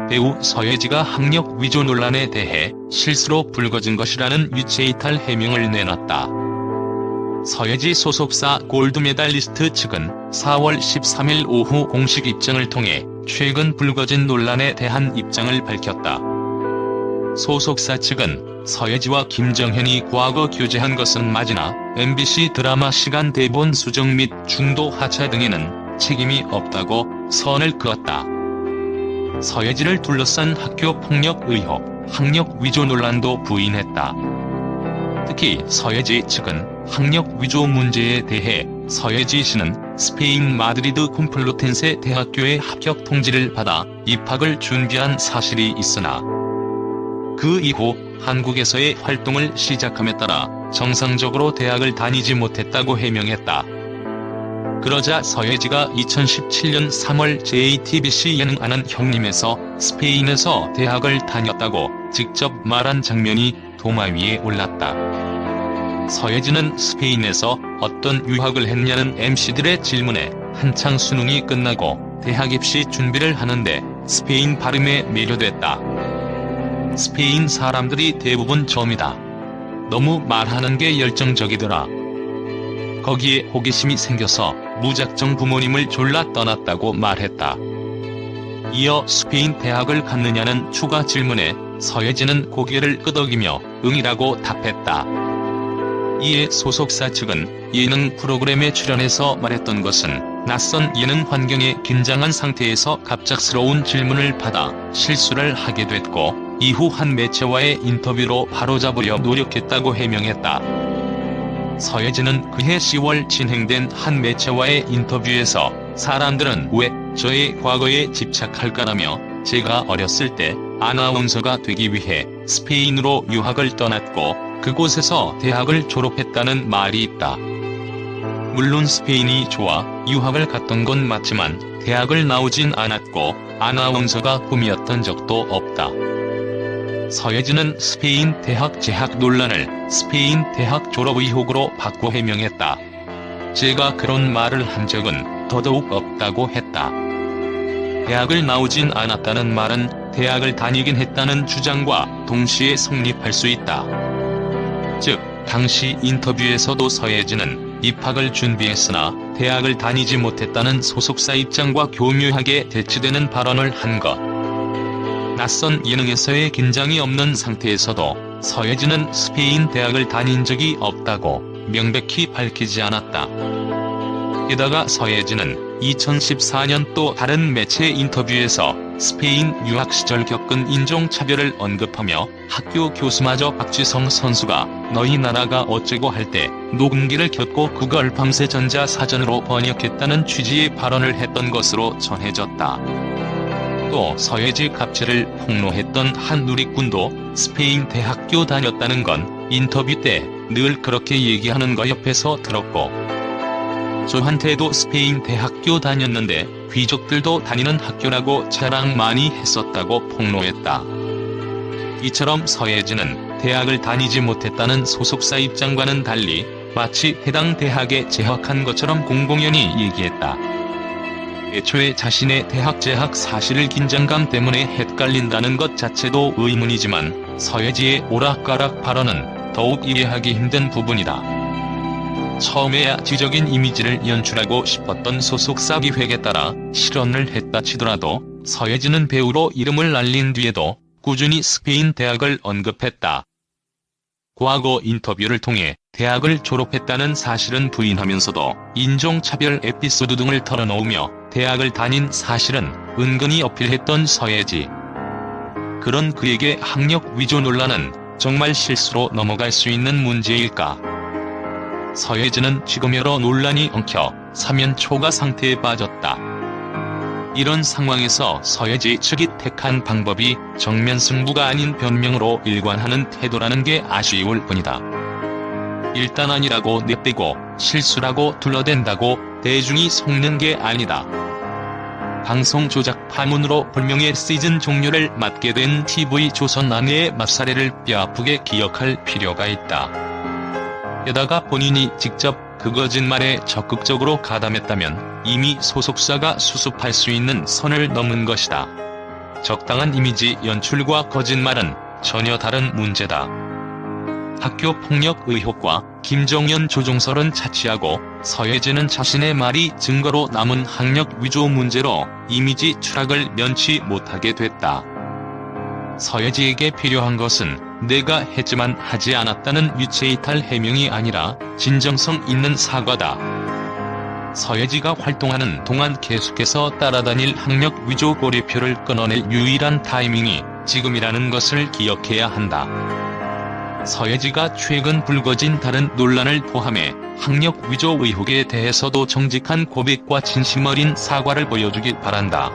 배우 서예지가 학력 위조 논란에 대해 실수로 불거진 것이라는 유체이탈 해명을 내놨다. 서예지 소속사 골드메달리스트 측은 4월 13일 오후 공식 입장을 통해 최근 불거진 논란에 대한 입장을 밝혔다. 소속사 측은 서예지와 김정현이 과거 교제한 것은 맞으나 MBC 드라마 시간 대본 수정 및 중도 하차 등에는 책임이 없다고 선을 그었다. 서예지를 둘러싼 학교 폭력 의혹, 학력 위조 논란도 부인했다. 특히 서예지 측은 학력 위조 문제에 대해 서예지 씨는 스페인 마드리드 콤플루텐세 대학교의 합격 통지를 받아 입학을 준비한 사실이 있으나 그 이후 한국에서의 활동을 시작함에 따라 정상적으로 대학을 다니지 못했다고 해명했다. 그러자 서예지가 2017년 3월 JTBC 예능 아는 형님에서 스페인에서 대학을 다녔다고 직접 말한 장면이 도마 위에 올랐다. 서예지는 스페인에서 어떤 유학을 했냐는 MC들의 질문에 한창 수능이 끝나고 대학 입시 준비를 하는데 스페인 발음에 매료됐다. 스페인 사람들이 대부분 점이다. 너무 말하는 게 열정적이더라. 거기에 호기심이 생겨서 무작정 부모님을 졸라 떠났다고 말했다. 이어 스페인 대학을 갔느냐는 추가 질문에 서예지는 고개를 끄덕이며 응이라고 답했다. 이에 소속사 측은 예능 프로그램에 출연해서 말했던 것은 낯선 예능 환경에 긴장한 상태에서 갑작스러운 질문을 받아 실수를 하게 됐고 이후 한 매체와의 인터뷰로 바로잡으려 노력했다고 해명했다. 서예지는 그해 10월 진행된 한 매체와의 인터뷰에서 사람들은 왜 저의 과거에 집착할까라며 제가 어렸을 때 아나운서가 되기 위해 스페인으로 유학을 떠났고 그곳에서 대학을 졸업했다는 말이 있다. 물론 스페인이 좋아 유학을 갔던 건 맞지만 대학을 나오진 않았고 아나운서가 꿈이었던 적도 없다. 서예지는 스페인 대학 재학 논란을 스페인 대학 졸업 의혹으로 바꿔 해명했다. 제가 그런 말을 한 적은 더더욱 없다고 했다. 대학을 나오진 않았다는 말은 대학을 다니긴 했다는 주장과 동시에 성립할 수 있다. 즉, 당시 인터뷰에서도 서예지는 입학을 준비했으나 대학을 다니지 못했다는 소속사 입장과 교묘하게 대치되는 발언을 한 것. 낯선 예능에서의 긴장이 없는 상태에서도 서예지는 스페인 대학을 다닌 적이 없다고 명백히 밝히지 않았다. 게다가 서예지는 2014년 또 다른 매체 인터뷰에서 스페인 유학 시절 겪은 인종차별을 언급하며 학교 교수마저 박지성 선수가 너희 나라가 어째고 할 때 녹음기를 켰고 그걸 밤새 전자사전으로 번역했다는 취지의 발언을 했던 것으로 전해졌다. 또 서예지 갑질을 폭로했던 한 누리꾼도 스페인 대학교 다녔다는 건 인터뷰 때 늘 그렇게 얘기하는 거 옆에서 들었고 저한테도 스페인 대학교 다녔는데 귀족들도 다니는 학교라고 자랑 많이 했었다고 폭로했다. 이처럼 서예지는 대학을 다니지 못했다는 소속사 입장과는 달리 마치 해당 대학에 재학한 것처럼 공공연히 얘기했다. 애초에 자신의 대학 재학 사실을 긴장감 때문에 헷갈린다는 것 자체도 의문이지만 서예지의 오락가락 발언은 더욱 이해하기 힘든 부분이다. 처음에야 지적인 이미지를 연출하고 싶었던 소속사 기획에 따라 실언을 했다 치더라도 서예지는 배우로 이름을 알린 뒤에도 꾸준히 스페인 대학을 언급했다. 과거 인터뷰를 통해 대학을 졸업했다는 사실은 부인하면서도 인종차별 에피소드 등을 털어놓으며 대학을 다닌 사실은 은근히 어필했던 서예지. 그런 그에게 학력 위조 논란은 정말 실수로 넘어갈 수 있는 문제일까? 서예지는 지금 여러 논란이 엉켜 사면초가 상태에 빠졌다. 이런 상황에서 서예지 측이 택한 방법이 정면 승부가 아닌 변명으로 일관하는 태도라는 게 아쉬울 뿐이다. 일단 아니라고 내빼고 실수라고 둘러댄다고 대중이 속는 게 아니다. 방송 조작 파문으로 불명예 시즌 종료를 맞게 된 TV조선 아내의 맞사례를 뼈아프게 기억할 필요가 있다. 게다가 본인이 직접 그 거짓말에 적극적으로 가담했다면 이미 소속사가 수습할 수 있는 선을 넘은 것이다. 적당한 이미지 연출과 거짓말은 전혀 다른 문제다. 학교 폭력 의혹과 김정연 조종설은 차치하고 서예진은 자신의 말이 증거로 남은 학력 위조 문제로 이미지 추락을 면치 못하게 됐다. 서예지에게 필요한 것은 내가 했지만 하지 않았다는 유체이탈 해명이 아니라 진정성 있는 사과다. 서예지가 활동하는 동안 계속해서 따라다닐 학력 위조 고리표를 끊어낼 유일한 타이밍이 지금이라는 것을 기억해야 한다. 서예지가 최근 불거진 다른 논란을 포함해 학력 위조 의혹에 대해서도 정직한 고백과 진심 어린 사과를 보여주길 바란다.